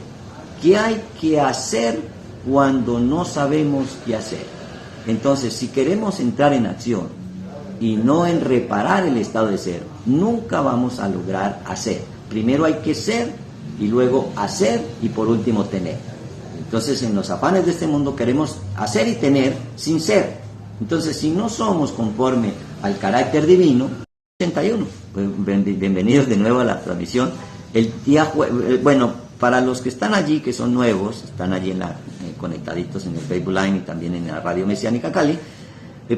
¿Qué hay que hacer cuando no sabemos qué hacer? Entonces, si queremos entrar en acción y no en reparar el estado de ser, nunca vamos a lograr hacer. Primero hay que ser, y luego hacer, y por último tener. Entonces, en los afanes de este mundo queremos hacer y tener sin ser. Entonces, si no somos conforme al carácter divino, 81. Pues, bienvenidos de nuevo a la transmisión. El día bueno, para los que están allí, que son nuevos, están allí conectaditos en el Facebook Live y también en la Radio Mesiánica Cali,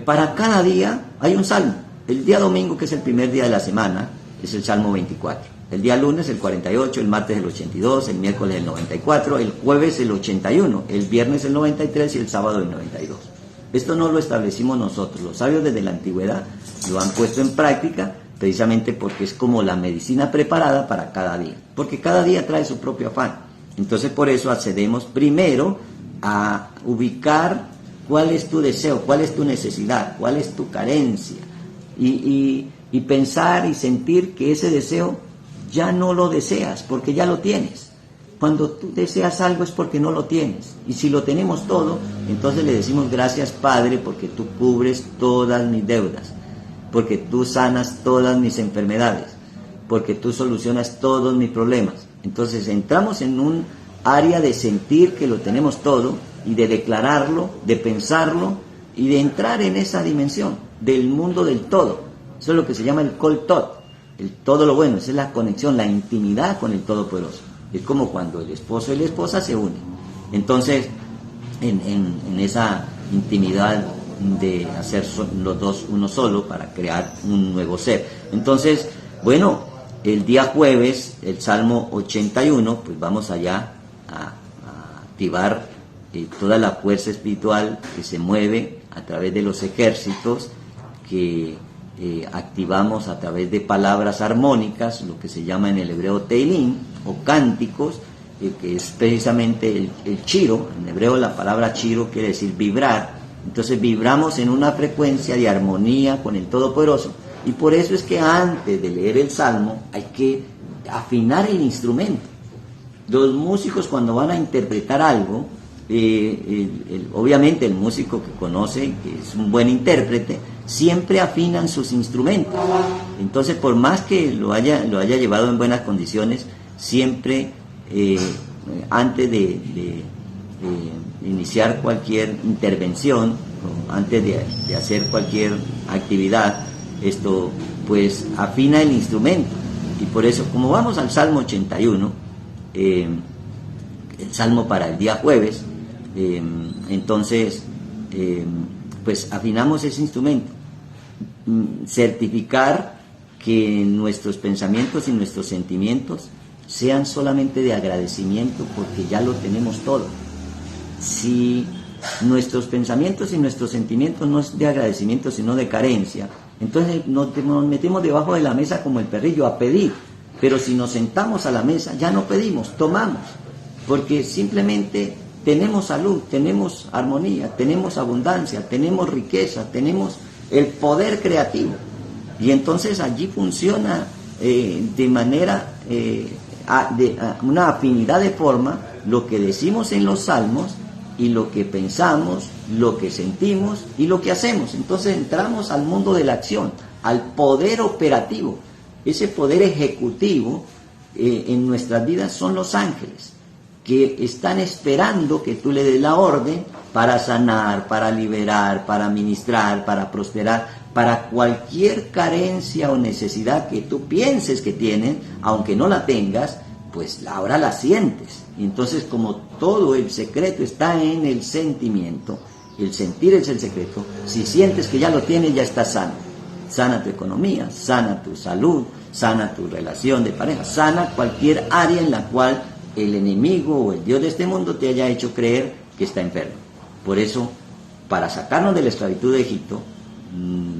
para cada día hay un salmo. El día domingo, que es el primer día de la semana, es el Salmo 24. El día lunes el 48, el martes el 82, el miércoles el 94, el jueves el 81, el viernes el 93 y el sábado el 92. Esto no lo establecimos nosotros, los sabios desde la antigüedad lo han puesto en práctica precisamente porque es como la medicina preparada para cada día, porque cada día trae su propio afán. Entonces por eso accedemos primero a ubicar cuál es tu deseo, cuál es tu necesidad, cuál es tu carencia, y pensar y sentir que ese deseo ya no lo deseas porque ya lo tienes. Cuando tú deseas algo es porque no lo tienes, y si lo tenemos todo, entonces le decimos gracias, Padre, porque tú cubres todas mis deudas, porque tú sanas todas mis enfermedades, porque tú solucionas todos mis problemas. Entonces entramos en un área de sentir que lo tenemos todo, y de declararlo, de pensarlo, y de entrar en esa dimensión del mundo del todo. Eso es lo que se llama el Kol Tot, el todo lo bueno. Esa es la conexión, la intimidad con el Todopoderoso. Es como cuando el esposo y la esposa se unen. Entonces, en esa intimidad de hacer los dos uno solo para crear un nuevo ser. Entonces, bueno, el día jueves, el Salmo 81, pues vamos allá a activar toda la fuerza espiritual que se mueve a través de los ejércitos que activamos a través de palabras armónicas, lo que se llama en el hebreo Teilim o cánticos, que es precisamente el chiro. En hebreo la palabra chiro quiere decir vibrar. Entonces vibramos en una frecuencia de armonía con el Todopoderoso, y por eso es que antes de leer el Salmo hay que afinar el instrumento. Los músicos, cuando van a interpretar algo, obviamente el músico que conoce, que es un buen intérprete, siempre afinan sus instrumentos. Entonces, por más que lo haya llevado en buenas condiciones, siempre antes de iniciar cualquier intervención, antes de hacer cualquier actividad, esto pues afina el instrumento. Y por eso, como vamos al Salmo 81, el Salmo para el día jueves, entonces pues afinamos ese instrumento. Certificar que nuestros pensamientos y nuestros sentimientos sean solamente de agradecimiento, porque ya lo tenemos todo. Si nuestros pensamientos y nuestros sentimientos no es de agradecimiento sino de carencia, entonces nos metemos debajo de la mesa como el perrillo a pedir. Pero si nos sentamos a la mesa, ya no pedimos, tomamos, porque simplemente tenemos salud, tenemos armonía, tenemos abundancia, tenemos riqueza, tenemos el poder creativo. Y entonces allí funciona de manera, una afinidad de forma, lo que decimos en los salmos y lo que pensamos, lo que sentimos y lo que hacemos. Entonces entramos al mundo de la acción, al poder operativo. Ese poder ejecutivo en nuestras vidas son los ángeles, que están esperando que tú le des la orden para sanar, para liberar, para ministrar, para prosperar, para cualquier carencia o necesidad que tú pienses que tienen, aunque no la tengas, pues ahora la sientes. Y entonces, como todo el secreto está en el sentimiento, el sentir es el secreto, si sientes que ya lo tienes, ya estás sano. Sana tu economía, sana tu salud, sana tu relación de pareja, sana cualquier área en la cual el enemigo o el Dios de este mundo te haya hecho creer que está enfermo. Por eso, para sacarnos de la esclavitud de Egipto,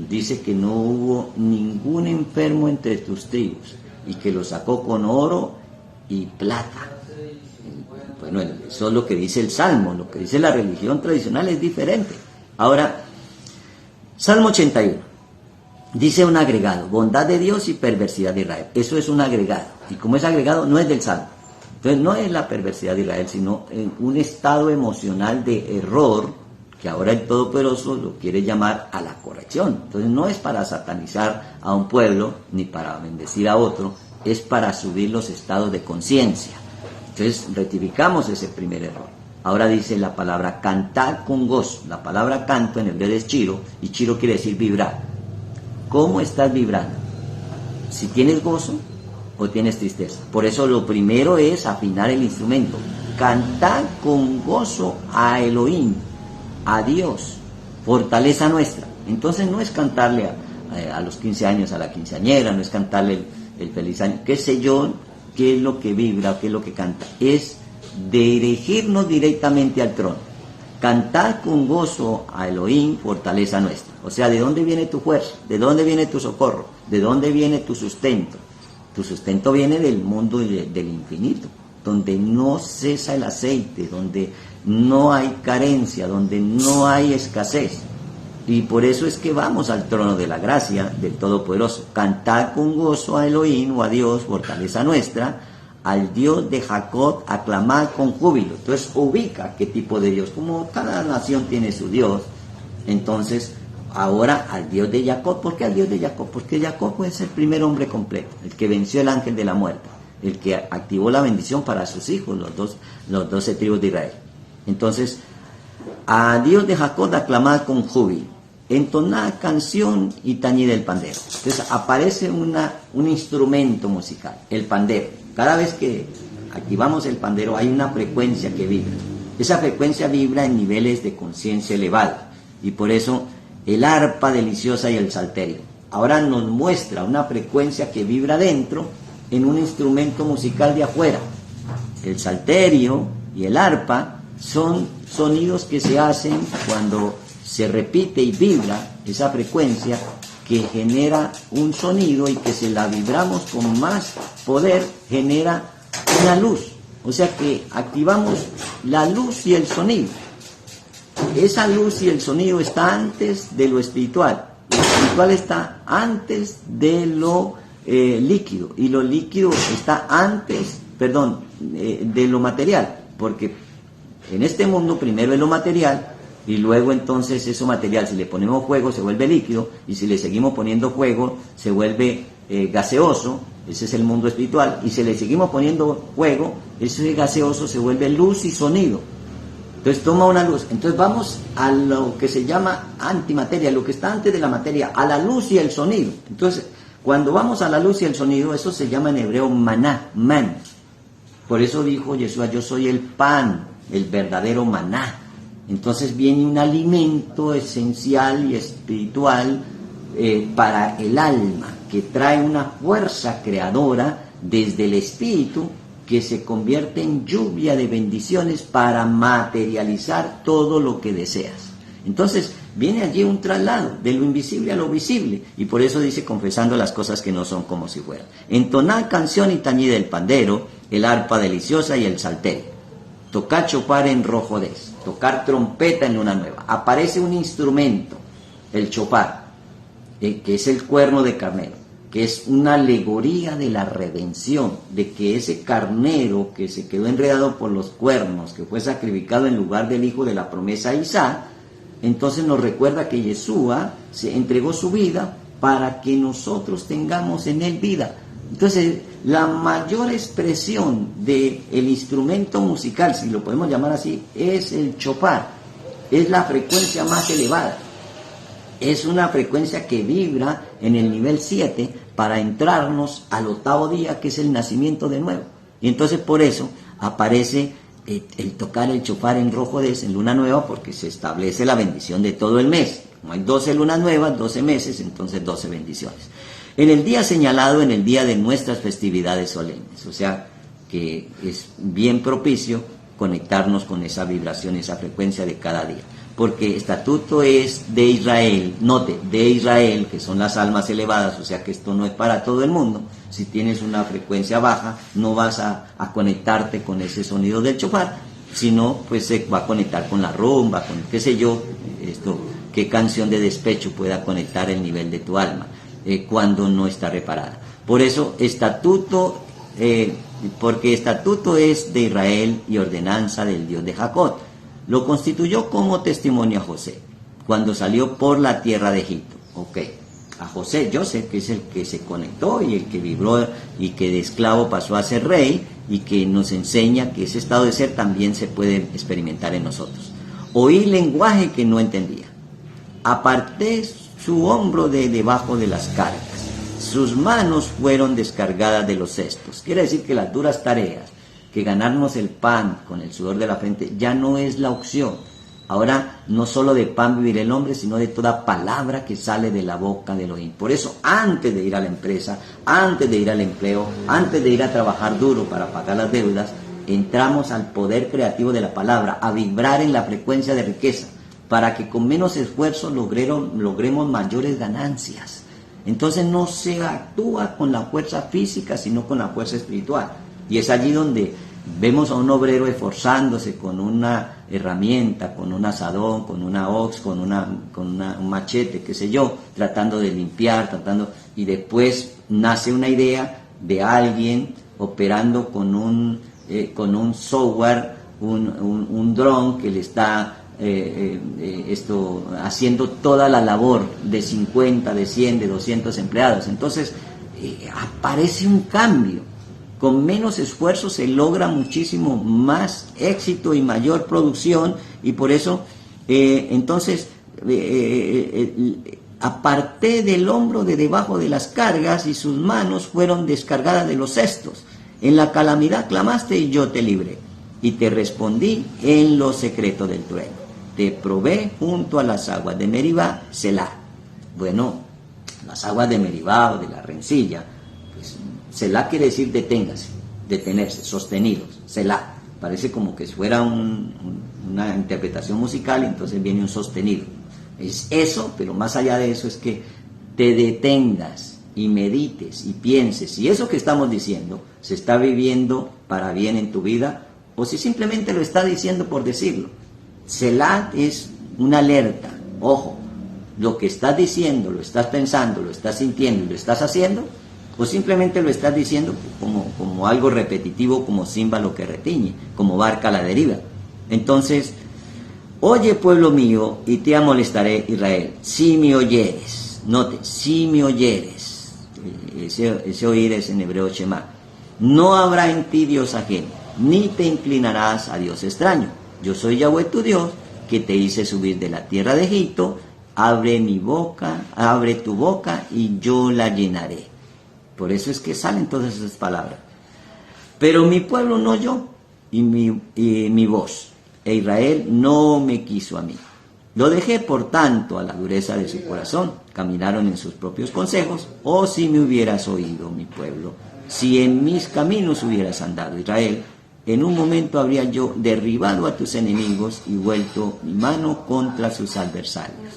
dice que no hubo ningún enfermo entre tus tribus, y que lo sacó con oro y plata. Bueno, eso es lo que dice el Salmo. Lo que dice la religión tradicional es diferente. Ahora, Salmo 81. Dice un agregado: bondad de Dios y perversidad de Israel. Eso es un agregado. Y como es agregado, no es del Salmo. Entonces no es la perversidad de Israel, sino un estado emocional de error, que ahora el Todopoderoso lo quiere llamar a la corrección. Entonces no es para satanizar a un pueblo, ni para bendecir a otro, es para subir los estados de conciencia. Entonces rectificamos ese primer error. Ahora dice la palabra cantar con gozo. La palabra canto en hebreo es chiro, y chiro quiere decir vibrar. ¿Cómo estás vibrando? Si tienes gozo o tienes tristeza. Por eso lo primero es afinar el instrumento. Cantar con gozo a Elohim, a Dios, fortaleza nuestra. Entonces no es cantarle a los 15 años a la quinceañera, no es cantarle el feliz año, qué sé yo, qué es lo que vibra, qué es lo que canta. Es dirigirnos directamente al trono. Cantar con gozo a Elohim, fortaleza nuestra. O sea, ¿de dónde viene tu fuerza? ¿De dónde viene tu socorro? ¿De dónde viene tu sustento? Tu sustento viene del mundo y del infinito, donde no cesa el aceite, donde no hay carencia, donde no hay escasez. Y por eso es que vamos al trono de la gracia del Todopoderoso. Cantar con gozo a Elohim o a Dios, fortaleza nuestra. Al Dios de Jacob aclamar con júbilo. Entonces ubica qué tipo de Dios. Como cada nación tiene su Dios, entonces ahora al Dios de Jacob. ¿Por qué al Dios de Jacob? Porque Jacob es el primer hombre completo, el que venció el ángel de la muerte, el que activó la bendición para sus hijos, los 12 tribus de Israel. Entonces, a Dios de Jacob aclamar con júbilo, entonar canción y tañir el pandero. Entonces aparece un instrumento musical, el pandero. Cada vez que activamos el pandero hay una frecuencia que vibra. Esa frecuencia vibra en niveles de conciencia elevada, y por eso el arpa deliciosa y el salterio. Ahora nos muestra una frecuencia que vibra dentro en un instrumento musical de afuera. El salterio y el arpa son sonidos que se hacen cuando se repite y vibra esa frecuencia, que genera un sonido, y que si la vibramos con más poder genera una luz. O sea que activamos la luz y el sonido. Esa luz y el sonido está antes de lo espiritual. Lo espiritual está antes de lo líquido. Y lo líquido está antes, de lo material. Porque en este mundo primero es lo material y luego entonces eso material, si le ponemos fuego se vuelve líquido y si le seguimos poniendo fuego se vuelve gaseoso. Ese es el mundo espiritual. Y si le seguimos poniendo fuego, ese gaseoso se vuelve luz y sonido. Entonces toma una luz. Entonces vamos a lo que se llama antimateria, lo que está antes de la materia, a la luz y el sonido. Entonces, cuando vamos a la luz y el sonido, eso se llama en hebreo maná, man. Por eso dijo Yeshua, yo soy el pan, el verdadero maná. Entonces viene un alimento esencial y espiritual para el alma, que trae una fuerza creadora desde el espíritu, que se convierte en lluvia de bendiciones para materializar todo lo que deseas. Entonces viene allí un traslado de lo invisible a lo visible, y por eso dice confesando las cosas que no son como si fueran. Entonar canción y tañir el pandero, el arpa deliciosa y el salterio. Tocar chopar en rojodés, tocar trompeta en luna nueva. Aparece un instrumento, el chopar, que es el cuerno de carnero, que es una alegoría de la redención, de que ese carnero que se quedó enredado por los cuernos, que fue sacrificado en lugar del hijo de la promesa Isaac, entonces nos recuerda que Yeshua se entregó su vida para que nosotros tengamos en él vida. Entonces, la mayor expresión del instrumento musical, si lo podemos llamar así, es el chopar, es la frecuencia más elevada. Es una frecuencia que vibra en el nivel 7 para entrarnos al octavo día, que es el nacimiento de nuevo. Y entonces por eso aparece el tocar el chofar en rojodés, en luna nueva, porque se establece la bendición de todo el mes. Como hay 12 lunas nuevas, 12 meses, entonces 12 bendiciones. En el día señalado, en el día de nuestras festividades solemnes. O sea que es bien propicio conectarnos con esa vibración, esa frecuencia de cada día. Porque estatuto es de Israel, note, de Israel, que son las almas elevadas, o sea que esto no es para todo el mundo. Si tienes una frecuencia baja, no vas a conectarte con ese sonido del chofar, sino pues se va a conectar con la rumba, con qué sé yo, qué canción de despecho pueda conectar el nivel de tu alma cuando no está reparada. Por eso, porque estatuto es de Israel y ordenanza del Dios de Jacob. Lo constituyó como testimonio a José, cuando salió por la tierra de Egipto. Ok, a José, Joseph, que es el que se conectó y el que vibró y que de esclavo pasó a ser rey, y que nos enseña que ese estado de ser también se puede experimentar en nosotros. Oí lenguaje que no entendía. Aparté su hombro de debajo de las cargas. Sus manos fueron descargadas de los cestos. Quiere decir que las duras tareas, que ganarnos el pan con el sudor de la frente, ya no es la opción. Ahora no solo de pan vivirá el hombre, sino de toda palabra que sale de la boca de Elohim. Por eso, antes de ir a la empresa, antes de ir al empleo, antes de ir a trabajar duro para pagar las deudas, entramos al poder creativo de la palabra, a vibrar en la frecuencia de riqueza, para que con menos esfuerzo logremos mayores ganancias. Entonces no se actúa con la fuerza física, sino con la fuerza espiritual. Y es allí donde vemos a un obrero esforzándose con una herramienta, con un asadón, con una hoz, con un machete, qué sé yo, tratando de limpiar, y después nace una idea de alguien operando con un software, un dron que le está haciendo toda la labor de 50, de 100, de 200 empleados. Entonces aparece un cambio. Con menos esfuerzo se logra muchísimo más éxito y mayor producción, y por eso aparté del hombro de debajo de las cargas, y sus manos fueron descargadas de los cestos. En la calamidad clamaste y yo te libré, y te respondí en lo secreto del trueno. Te probé junto a las aguas de Meribá, Selah. Bueno, las aguas de Meribá o de la rencilla, pues Selah quiere decir deténgase, detenerse, sostenidos. Selah, parece como que fuera una interpretación musical, y entonces viene un sostenido. Es eso, pero más allá de eso es que te detengas y medites y pienses si eso que estamos diciendo se está viviendo para bien en tu vida o si simplemente lo está diciendo por decirlo. Selah es una alerta. Ojo, lo que estás diciendo, lo estás pensando, lo estás sintiendo y lo estás haciendo, o simplemente lo estás diciendo como algo repetitivo, como címbalo que retiñe, como barca a la deriva. Entonces, oye pueblo mío, y te amonestaré Israel, si me oyeres. Note, si me oyeres. Ese oír es en hebreo Shema. No habrá en ti Dios ajeno, ni te inclinarás a Dios extraño. Yo soy Yahweh tu Dios, que te hice subir de la tierra de Egipto. Abre tu boca y yo la llenaré. Por eso es que salen todas esas palabras. Pero mi pueblo no oyó y mi voz, e Israel no me quiso a mí. Lo dejé por tanto a la dureza de su corazón. Caminaron en sus propios consejos. Oh, si me hubieras oído, mi pueblo, si en mis caminos hubieras andado, Israel, en un momento habría yo derribado a tus enemigos y vuelto mi mano contra sus adversarios.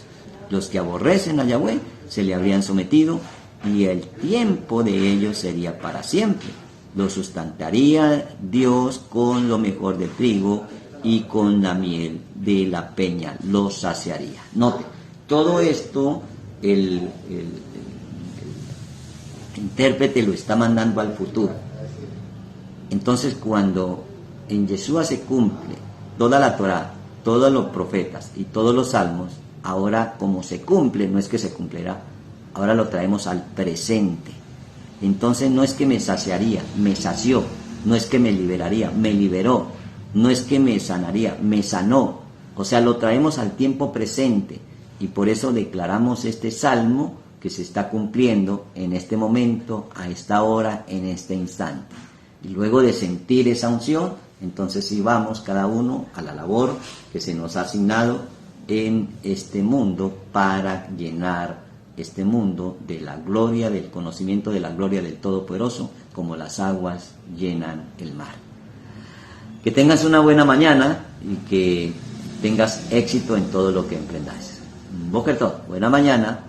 Los que aborrecen a Yahweh se le habrían sometido y el tiempo de ellos sería para siempre. Lo sustentaría Dios con lo mejor del trigo y con la miel de la peña los saciaría. Note, todo esto el intérprete lo está mandando al futuro. Entonces, cuando en Yeshua se cumple toda la Torá, todos los profetas y todos los salmos, ahora como se cumple, no es que se cumplirá, ahora lo traemos al presente. Entonces no es que me saciaría, me sació, no es que me liberaría, me liberó, no es que me sanaría, me sanó. O sea, lo traemos al tiempo presente y por eso declaramos este salmo que se está cumpliendo en este momento, a esta hora, en este instante. Y luego de sentir esa unción, entonces sí vamos cada uno a la labor que se nos ha asignado en este mundo para llenar este mundo de la gloria, del conocimiento de la gloria del Todopoderoso, como las aguas llenan el mar. Que tengas una buena mañana y que tengas éxito en todo lo que emprendas. Boker Tov, buena mañana.